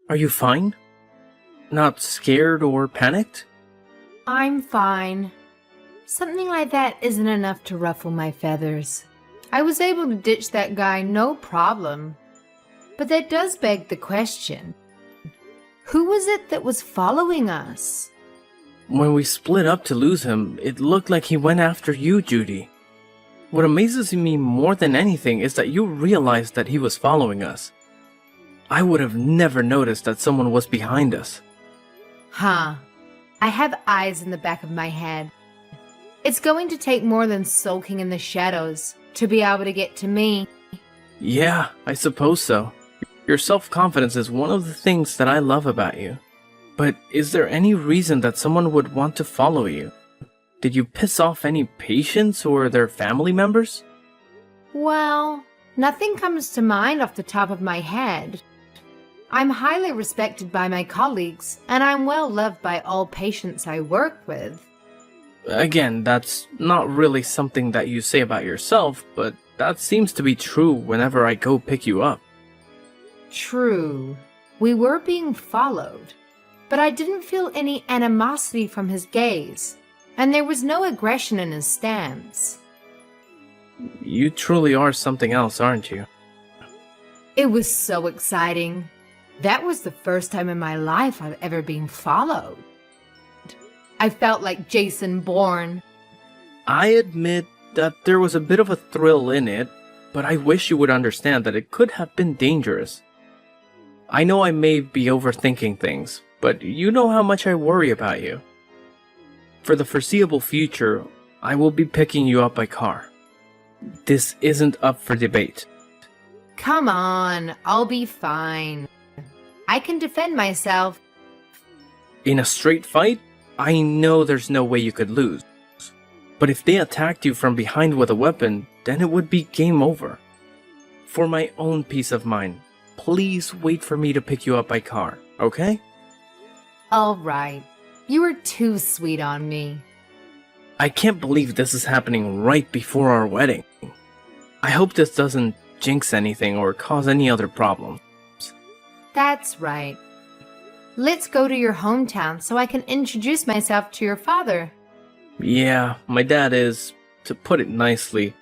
Are you fine? Not scared or panicked? I'm fine. Something like that isn't enough to ruffle my feathers. I was able to ditch that guy no problem. But that does beg the question. Who was it that was following us? When we split up to lose him, it looked like he went after you, Judy. What amazes me more than anything is that you realized that he was following us. I would have never noticed that someone was behind us. Huh. I have eyes in the back of my head. It's going to take more than sulking in the shadows to be able to get to me. Yeah, I suppose so. Your self-confidence is one of the things that I love about you. But is there any reason that someone would want to follow you? Did you piss off any patients or their family members? Well, nothing comes to mind off the top of my head. I'm highly respected by my colleagues, and I'm well loved by all patients I work with. Again, that's not really something that you say about yourself, but that seems to be true whenever I go pick you up. True. We were being followed, but I didn't feel any animosity from his gaze, and there was no aggression in his stance. You truly are something else, aren't you? It was so exciting. That was the first time in my life I've ever been followed. I felt like Jason Bourne. I admit that there was a bit of a thrill in it, but I wish you would understand that it could have been dangerous. I know I may be overthinking things, but you know how much I worry about you. For the foreseeable future, I will be picking you up by car. This isn't up for debate. Come on, I'll be fine. I can defend myself. In a straight fight, I know there's no way you could lose. But if they attacked you from behind with a weapon, then it would be game over. For my own peace of mind, please wait for me to pick you up by car, okay? All right. You were too sweet on me. I can't believe this is happening right before our wedding. I hope this doesn't jinx anything or cause any other problems. That's right. Let's go to your hometown so I can introduce myself to your father. Yeah, my dad is, to put it nicely,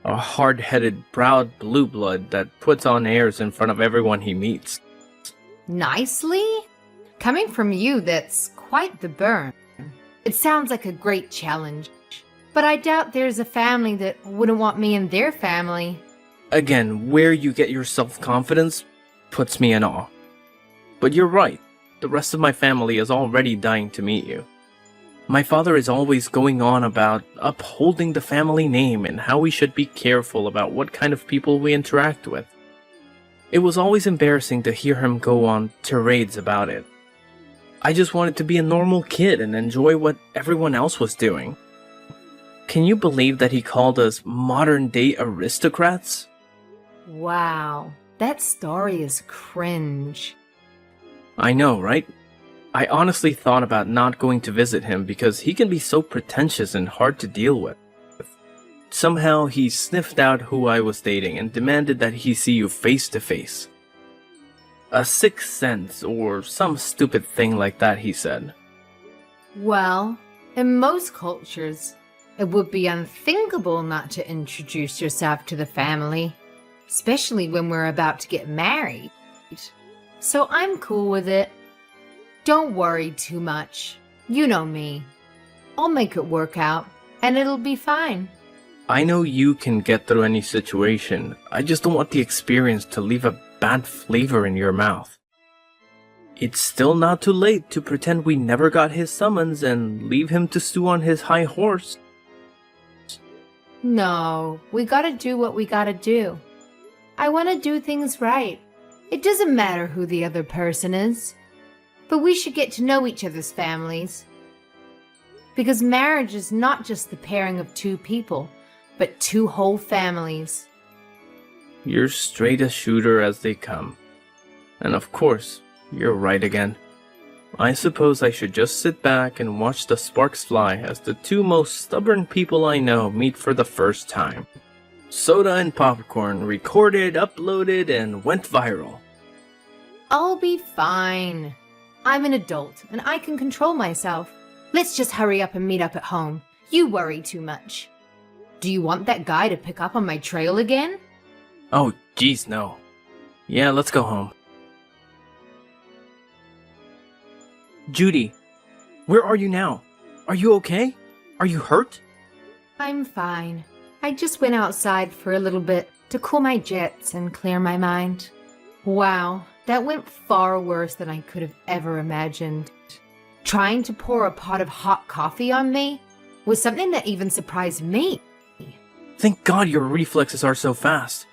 a hard-headed, proud blue blood that puts on airs in front of everyone he meets. Nicely? Coming from you, that's quite the burn. It sounds like a great challenge, but I doubt there's a family that wouldn't want me in their family. Again, where you get your self-confidence puts me in awe. But you're right, the rest of my family is already dying to meet you. My father is always going on about upholding the family name and how we should be careful about what kind of people we interact with. It was always embarrassing to hear him go on tirades about it. I just wanted to be a normal kid and enjoy what everyone else was doing. Can you believe that he called us modern-day aristocrats? Wow, that story is cringe. I know, right? I honestly thought about not going to visit him because he can be so pretentious and hard to deal with. Somehow he sniffed out who I was dating and demanded that he see you face to face. A sixth sense or some stupid thing like that, he said. Well, in most cultures, it would be unthinkable not to introduce yourself to the family, especially when we're about to get married. So I'm cool with it. Don't worry too much. You know me. I'll make it work out, and it'll be fine. I know you can get through any situation. I just don't want the experience to leave a bad flavor in your mouth. It's still not too late to pretend we never got his summons and leave him to stew on his high horse. No, we gotta do what we gotta do. I want to do things right. It doesn't matter who the other person is. But we should get to know each other's families. Because marriage is not just the pairing of two people, but two whole families. You're straight a shooter as they come. And of course, you're right again. I suppose I should just sit back and watch the sparks fly as the two most stubborn people I know meet for the first time. Soda and popcorn recorded, uploaded, and went viral. I'll be fine. I'm an adult and I can control myself. Let's just hurry up and meet up at home. You worry too much. Do you want that guy to pick up on my trail again? Oh, geez, no. Yeah, let's go home. Judy, where are you now? Are you okay? Are you hurt? I'm fine. I just went outside for a little bit to cool my jets and clear my mind. Wow, that went far worse than I could have ever imagined. Trying to pour a pot of hot coffee on me was something that even surprised me. Thank God your reflexes are so fast.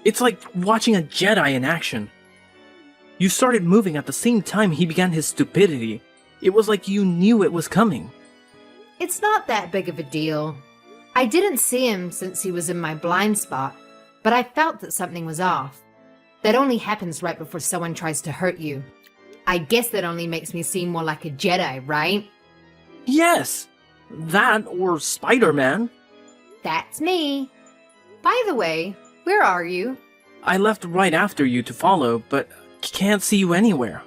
It's like watching a Jedi in action. You started moving at the same time he began his stupidity. It was like you knew it was coming. It's not that big of a deal. I didn't see him since he was in my blind spot, but I felt that something was off. That only happens right before someone tries to hurt you. I guess that only makes me seem more like a Jedi, right? Yes! That or Spider-Man. That's me. By the way, where are you? I left right after you to follow, but can't see you anywhere.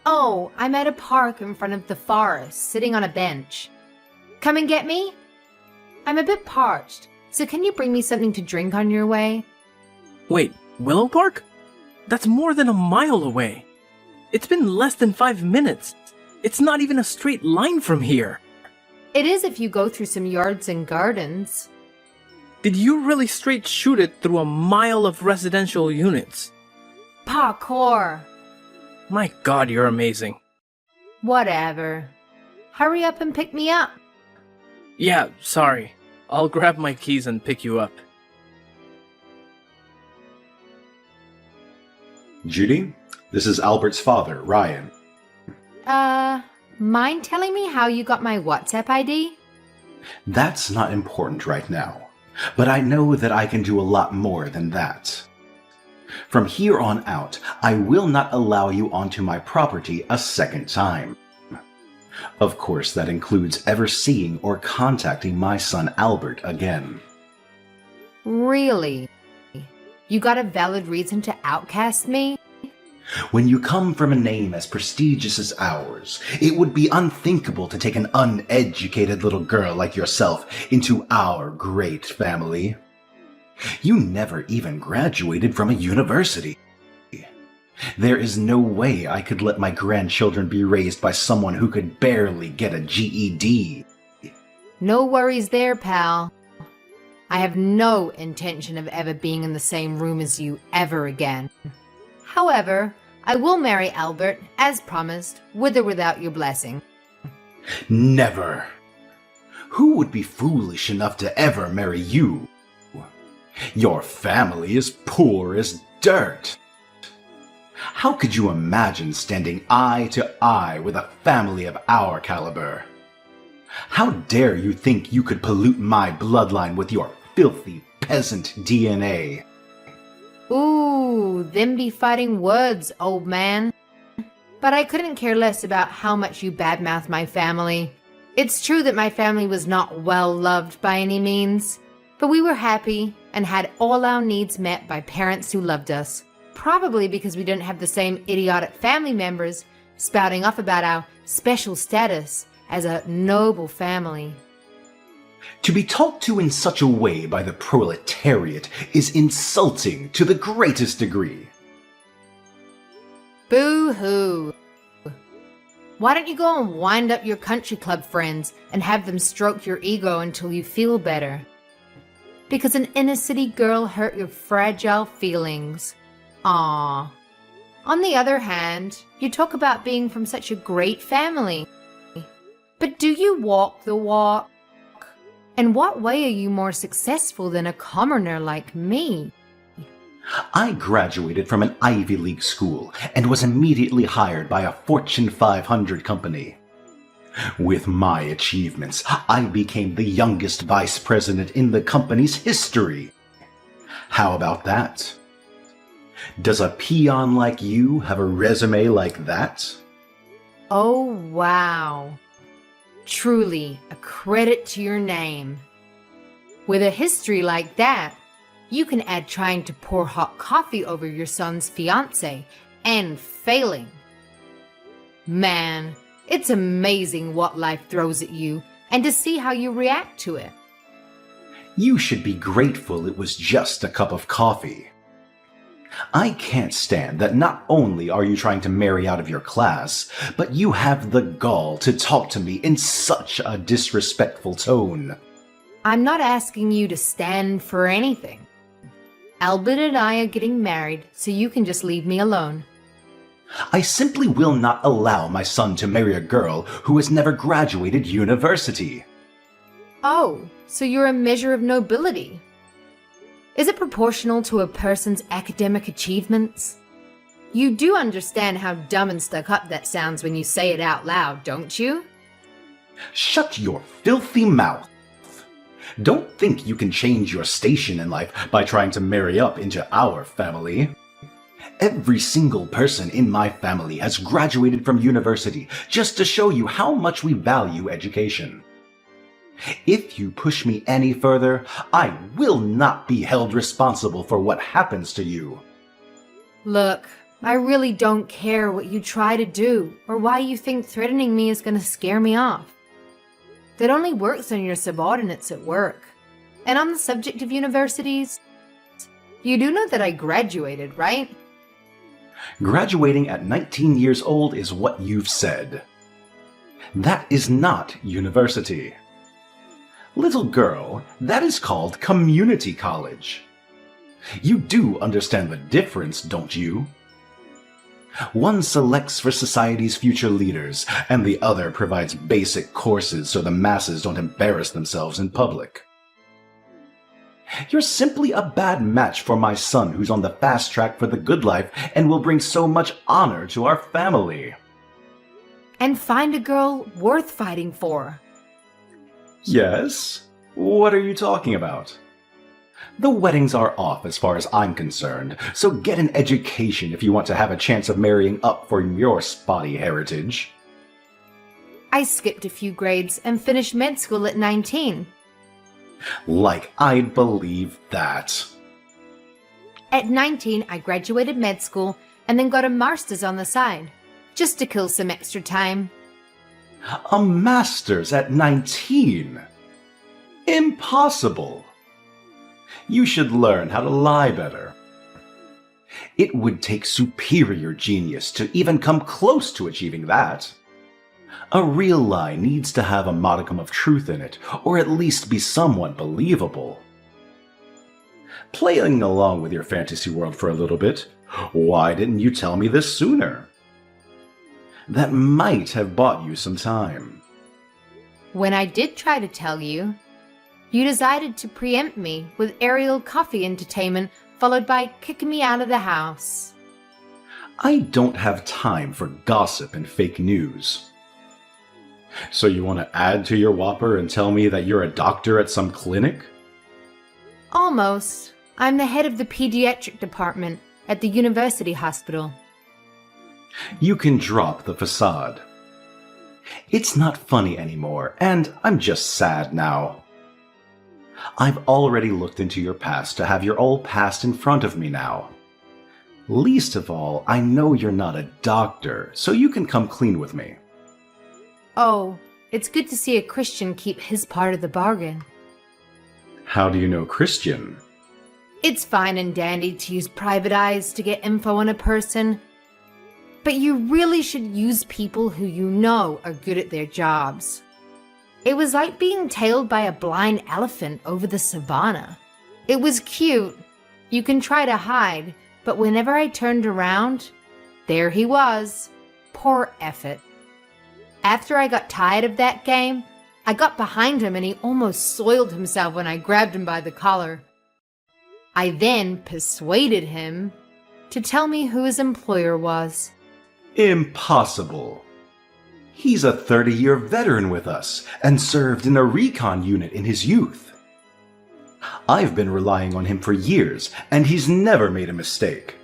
Oh, I'm at a park in front of the forest, sitting on a bench. Come and get me? I'm a bit parched, so can you bring me something to drink on your way? Wait, Willow Park? That's more than a mile away. It's been less than 5 minutes. It's not even a straight line from here. It is if you go through some yards and gardens. Did you really straight shoot it through a mile of residential units? Parkour. My God, you're amazing. Whatever. Hurry up and pick me up. Yeah, sorry. I'll grab my keys and pick you up. Judy, this is Albert's father, Ryan. Mind telling me how you got my WhatsApp ID? That's not important right now, but I know that I can do a lot more than that. From here on out, I will not allow you onto my property a second time. Of course, that includes ever seeing or contacting my son Albert again. Really? You got a valid reason to outcast me? When you come from a name as prestigious as ours, it would be unthinkable to take an uneducated little girl like yourself into our great family. You never even graduated from a university. There is no way I could let my grandchildren be raised by someone who could barely get a GED. No worries there, pal. I have no intention of ever being in the same room as you ever again. However, I will marry Albert, as promised, with or without your blessing. Never. Who would be foolish enough to ever marry you? Your family is poor as dirt. How could you imagine standing eye to eye with a family of our caliber? How dare you think you could pollute my bloodline with your filthy peasant DNA? Ooh, them be fighting words, old man. But I couldn't care less about how much you badmouth my family. It's true that my family was not well loved by any means, but we were happy and had all our needs met by parents who loved us. Probably because we didn't have the same idiotic family members spouting off about our special status as a noble family. To be talked to in such a way by the proletariat is insulting to the greatest degree. Boo-hoo. Why don't you go and wind up your country club friends and have them stroke your ego until you feel better? Because an inner-city girl hurt your fragile feelings. Aww. On the other hand, you talk about being from such a great family. But do you walk the walk? In what way are you more successful than a commoner like me? I graduated from an Ivy League school and was immediately hired by a Fortune 500 company. With my achievements, I became the youngest vice president in the company's history. How about that? Does a peon like you have a resume like that? Oh, wow. Truly a credit to your name. With a history like that, you can add trying to pour hot coffee over your son's fiancé, and failing. Man, it's amazing what life throws at you and to see how you react to it. You should be grateful it was just a cup of coffee. I can't stand that not only are you trying to marry out of your class, but you have the gall to talk to me in such a disrespectful tone. I'm not asking you to stand for anything. Albert and I are getting married, so you can just leave me alone. I simply will not allow my son to marry a girl who has never graduated university. Oh, so you're a measure of nobility. Is it proportional to a person's academic achievements? You do understand how dumb and stuck up that sounds when you say it out loud, don't you? Shut your filthy mouth. Don't think you can change your station in life by trying to marry up into our family. Every single person in my family has graduated from university just to show you how much we value education. If you push me any further, I will not be held responsible for what happens to you. Look, I really don't care what you try to do or why you think threatening me is going to scare me off. That only works on your subordinates at work. And on the subject of universities, you do know that I graduated, right? Graduating at 19 years old is what you've said. That is not university. Little girl, that is called community college. You do understand the difference, don't you? One selects for society's future leaders, and the other provides basic courses so the masses don't embarrass themselves in public. You're simply a bad match for my son who's on the fast track for the good life and will bring so much honor to our family. And find a girl worth fighting for. Yes? What are you talking about? The weddings are off as far as I'm concerned, so get an education if you want to have a chance of marrying up for your spotty heritage. I skipped a few grades and finished med school at 19. Like I'd believe that. At 19, I graduated med school and then got a master's on the side, just to kill some extra time. A master's at 19? Impossible! You should learn how to lie better. It would take superior genius to even come close to achieving that. A real lie needs to have a modicum of truth in it, or at least be somewhat believable. Playing along with your fantasy world for a little bit, why didn't you tell me this sooner? That might have bought you some time. When I did try to tell you, you decided to preempt me with aerial coffee entertainment followed by kicking me out of the house. I don't have time for gossip and fake news. So you want to add to your whopper and tell me that you're a doctor at some clinic? Almost. I'm the head of the pediatric department at the university hospital. You can drop the facade. It's not funny anymore, and I'm just sad now. I've already looked into your past to have your old past in front of me now. Least of all, I know you're not a doctor, so you can come clean with me. Oh, it's good to see a Christian keep his part of the bargain. How do you know Christian? It's fine and dandy to use private eyes to get info on a person, but you really should use people who you know are good at their jobs. It was like being tailed by a blind elephant over the savannah. It was cute. You can try to hide, but whenever I turned around, there he was. Poor effort. After I got tired of that game, I got behind him and he almost soiled himself when I grabbed him by the collar. I then persuaded him to tell me who his employer was. Impossible. He's a 30-year veteran with us and served in a recon unit in his youth. I've been relying on him for years, and he's never made a mistake.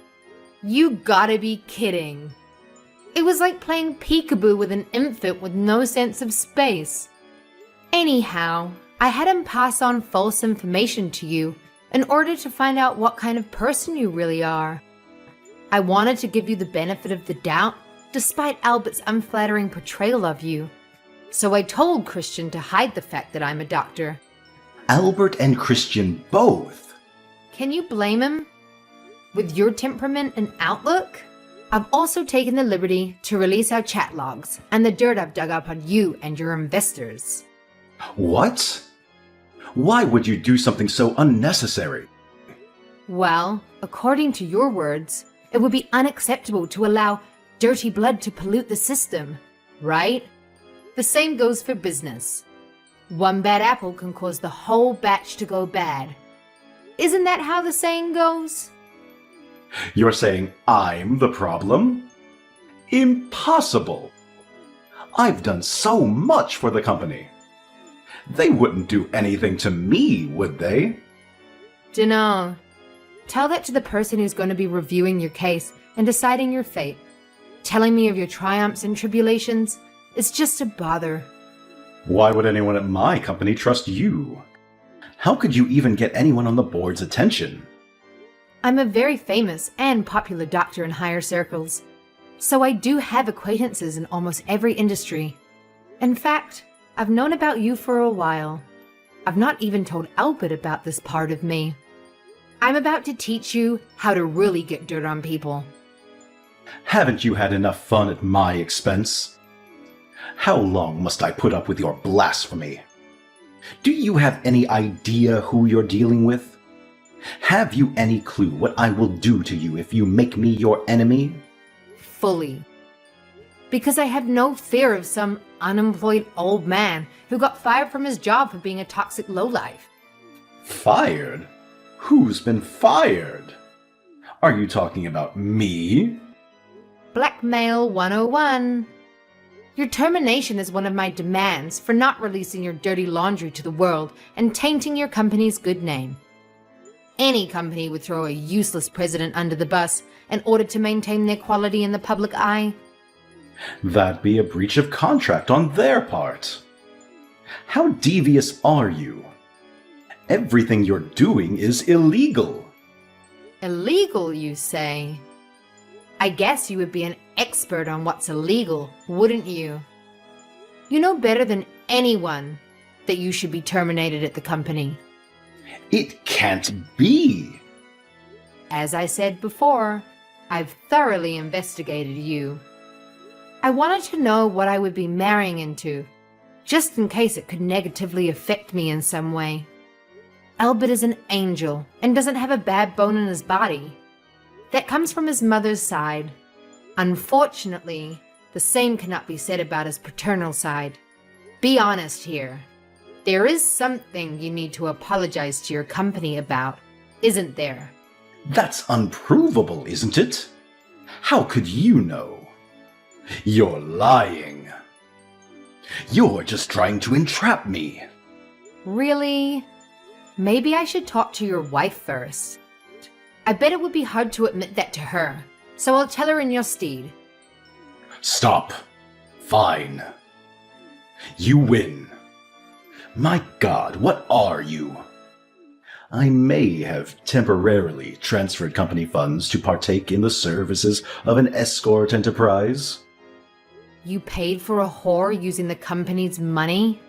You gotta be kidding. It was like playing peekaboo with an infant with no sense of space. Anyhow, I had him pass on false information to you in order to find out what kind of person you really are. I wanted to give you the benefit of the doubt, despite Albert's unflattering portrayal of you. So I told Christian to hide the fact that I'm a doctor. Albert and Christian both? Can you blame him? With your temperament and outlook? I've also taken the liberty to release our chat logs and the dirt I've dug up on you and your investors. What? Why would you do something so unnecessary? Well, according to your words, it would be unacceptable to allow dirty blood to pollute the system, right? The same goes for business. One bad apple can cause the whole batch to go bad. Isn't that how the saying goes? You're saying I'm the problem? Impossible! I've done so much for the company. They wouldn't do anything to me, would they? Dunno. Tell that to the person who's going to be reviewing your case and deciding your fate. Telling me of your triumphs and tribulations is just a bother. Why would anyone at my company trust you? How could you even get anyone on the board's attention? I'm a very famous and popular doctor in higher circles, so I do have acquaintances in almost every industry. In fact, I've known about you for a while. I've not even told Albert about this part of me. I'm about to teach you how to really get dirt on people. Haven't you had enough fun at my expense? How long must I put up with your blasphemy? Do you have any idea who you're dealing with? Have you any clue what I will do to you if you make me your enemy? Fully. Because I have no fear of some unemployed old man who got fired from his job for being a toxic lowlife. Fired? Who's been fired? Are you talking about me? Blackmail 101. Your termination is one of my demands for not releasing your dirty laundry to the world and tainting your company's good name. Any company would throw a useless president under the bus in order to maintain their quality in the public eye. That'd be a breach of contract on their part. How devious are you? Everything you're doing is illegal. Illegal, you say? I guess you would be an expert on what's illegal, wouldn't you? You know better than anyone that you should be terminated at the company. It can't be. As I said before, I've thoroughly investigated you. I wanted to know what I would be marrying into, just in case it could negatively affect me in some way. Albert is an angel and doesn't have a bad bone in his body. That comes from his mother's side. Unfortunately, the same cannot be said about his paternal side. Be honest here. There is something you need to apologize to your company about, isn't there? That's unprovable, isn't it? How could you know? You're lying. You're just trying to entrap me. Really? Maybe I should talk to your wife first. I bet it would be hard to admit that to her, so I'll tell her in your stead. Stop. Fine. You win. My God, what are you? I may have temporarily transferred company funds to partake in the services of an escort enterprise. You paid for a whore using the company's money?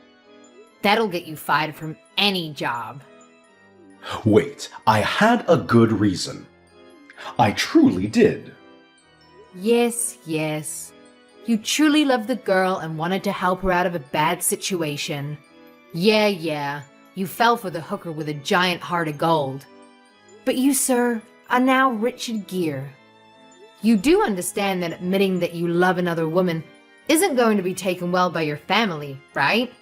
That'll get you fired from any job. Wait, I had a good reason. I truly did. Yes, yes. You truly loved the girl and wanted to help her out of a bad situation. Yeah. You fell for the hooker with a giant heart of gold. But you, sir, are now Richard Gere. You do understand that admitting that you love another woman isn't going to be taken well by your family, right?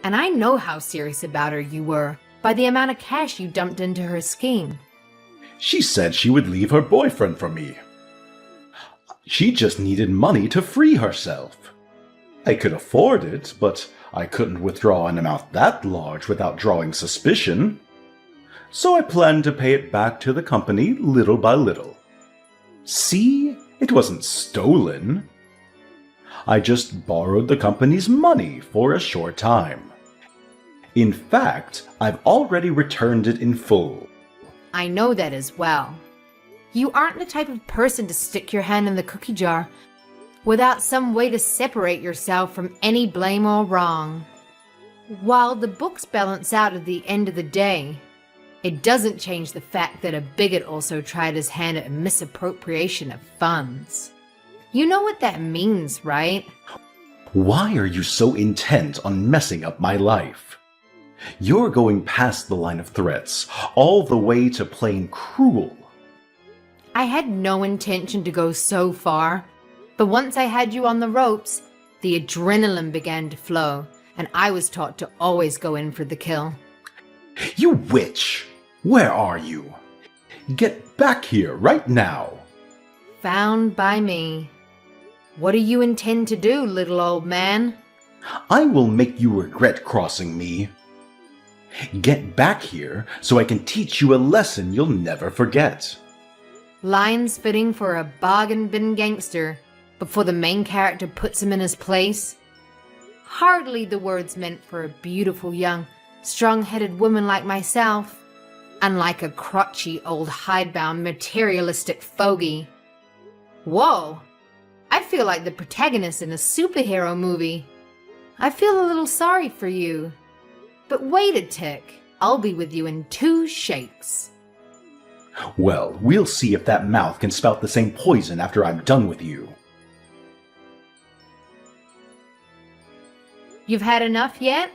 And I know how serious about her you were by the amount of cash you dumped into her scheme. She said she would leave her boyfriend for me. She just needed money to free herself. I could afford it, but I couldn't withdraw an amount that large without drawing suspicion. So I planned to pay it back to the company little by little. See, it wasn't stolen. I just borrowed the company's money for a short time. In fact, I've already returned it in full. I know that as well. You aren't the type of person to stick your hand in the cookie jar without some way to separate yourself from any blame or wrong. While the books balance out at the end of the day, it doesn't change the fact that a bigot also tried his hand at misappropriation of funds. You know what that means, right? Why are you so intent on messing up my life? You're going past the line of threats, all the way to plain cruel. I had no intention to go so far, but once I had you on the ropes, the adrenaline began to flow, and I was taught to always go in for the kill. You witch! Where are you? Get back here right now! Found by me. What do you intend to do, little old man? I will make you regret crossing me. Get back here so I can teach you a lesson you'll never forget. Lines fitting for a bargain bin gangster before the main character puts him in his place. Hardly the words meant for a beautiful young, strong-headed woman like myself, unlike a crotchy old hidebound materialistic fogey. Whoa! I feel like the protagonist in a superhero movie. I feel a little sorry for you. But wait a tick, I'll be with you in 2 shakes. Well, we'll see if that mouth can spout the same poison after I'm done with you. You've had enough yet?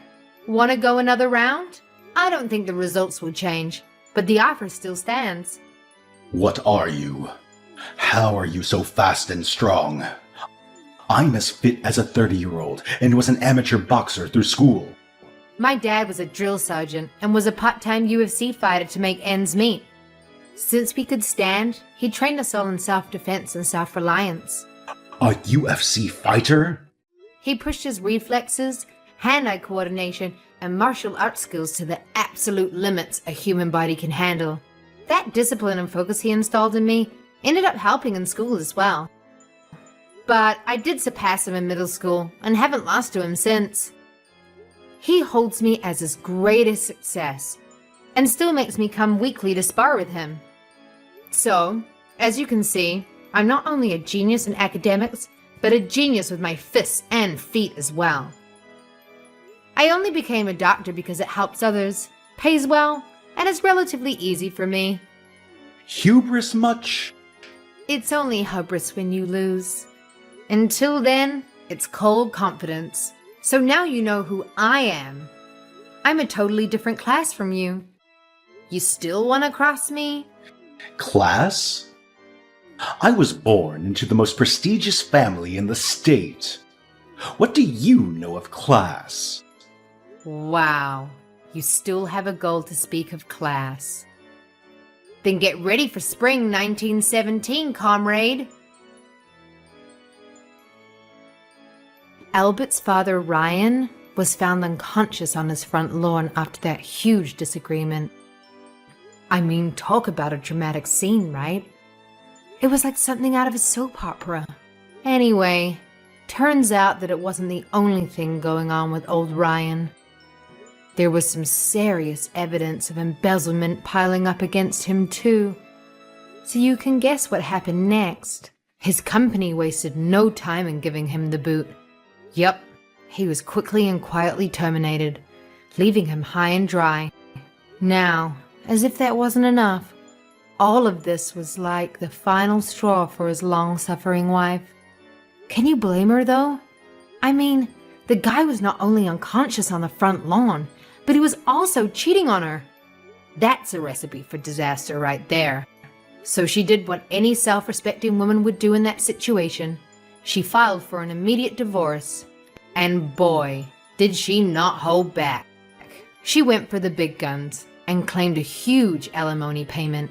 Want to go another round? I don't think the results will change, but the offer still stands. What are you? How are you so fast and strong? I'm as fit as a 30-year-old and was an amateur boxer through school. My dad was a drill sergeant and was a part-time UFC fighter to make ends meet. Since we could stand, he trained us all in self-defense and self-reliance. A UFC fighter? He pushed his reflexes, hand-eye coordination, and martial arts skills to the absolute limits a human body can handle. That discipline and focus he installed in me ended up helping in school as well. But I did surpass him in middle school and haven't lost to him since. He holds me as his greatest success and still makes me come weekly to spar with him. So, as you can see, I'm not only a genius in academics, but a genius with my fists and feet as well. I only became a doctor because it helps others, pays well, and is relatively easy for me. Hubris much? It's only hubris when you lose. Until then, it's cold confidence. So now you know who I am. I'm a totally different class from you. You still want to cross me? Class? I was born into the most prestigious family in the state. What do you know of class? Wow, you still have a goal to speak of class. Then get ready for spring 1917, comrade. Albert's father, Ryan, was found unconscious on his front lawn after that huge disagreement. I mean, talk about a dramatic scene, right? It was like something out of a soap opera. Anyway, turns out that it wasn't the only thing going on with old Ryan. There was some serious evidence of embezzlement piling up against him too. So you can guess what happened next. His company wasted no time in giving him the boot. Yup, he was quickly and quietly terminated, leaving him high and dry. Now, as if that wasn't enough, all of this was like the final straw for his long-suffering wife. Can you blame her, though? I mean, the guy was not only unconscious on the front lawn, but he was also cheating on her. That's a recipe for disaster right there. So she did what any self-respecting woman would do in that situation. She filed for an immediate divorce. And boy, did she not hold back. She went for the big guns and claimed a huge alimony payment.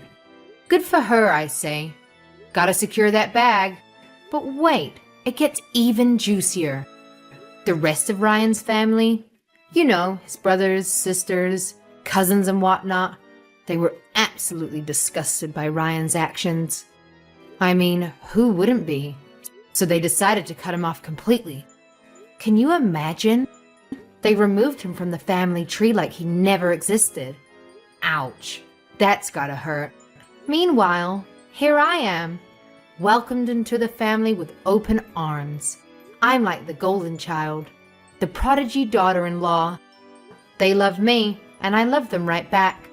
Good for her, I say. Gotta secure that bag. But wait, it gets even juicier. The rest of Ryan's family, you know, his brothers, sisters, cousins and whatnot, they were absolutely disgusted by Ryan's actions. I mean, who wouldn't be? So they decided to cut him off completely. Can you imagine? They removed him from the family tree like he never existed. Ouch. That's gotta hurt. Meanwhile, here I am, welcomed into the family with open arms. I'm like the golden child, the prodigy daughter-in-law. They love me, and I love them right back.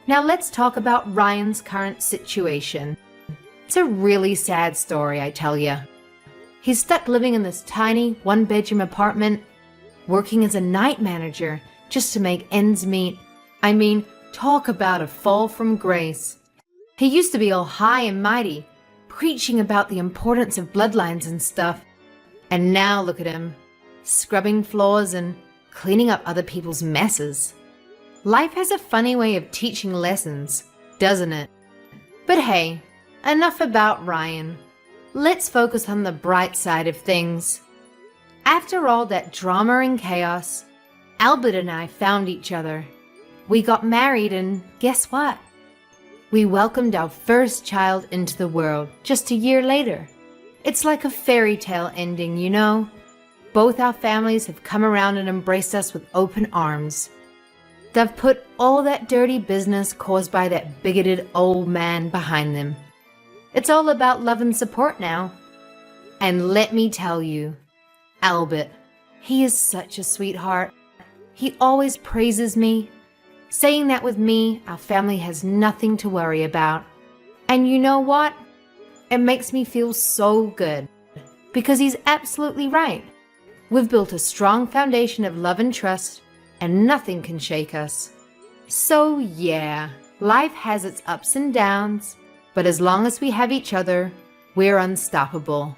Now let's talk about Ryan's current situation. It's a really sad story, I tell you. He's stuck living in this tiny one-bedroom apartment, working as a night manager just to make ends meet. I mean, talk about a fall from grace. He used to be all high and mighty, preaching about the importance of bloodlines and stuff. And now look at him, scrubbing floors and cleaning up other people's messes. Life has a funny way of teaching lessons, doesn't it? But hey, enough about Ryan. Let's focus on the bright side of things. After all that drama and chaos, Albert and I found each other. We got married and guess what? We welcomed our first child into the world just a year later. It's like a fairy tale ending, you know? Both our families have come around and embraced us with open arms. They've put all that dirty business caused by that bigoted old man behind them. It's all about love and support now. And let me tell you, Albert, he is such a sweetheart. He always praises me, saying that with me, our family has nothing to worry about. And you know what? It makes me feel so good, because he's absolutely right. We've built a strong foundation of love and trust, and nothing can shake us. So yeah, life has its ups and downs, but as long as we have each other, we're unstoppable.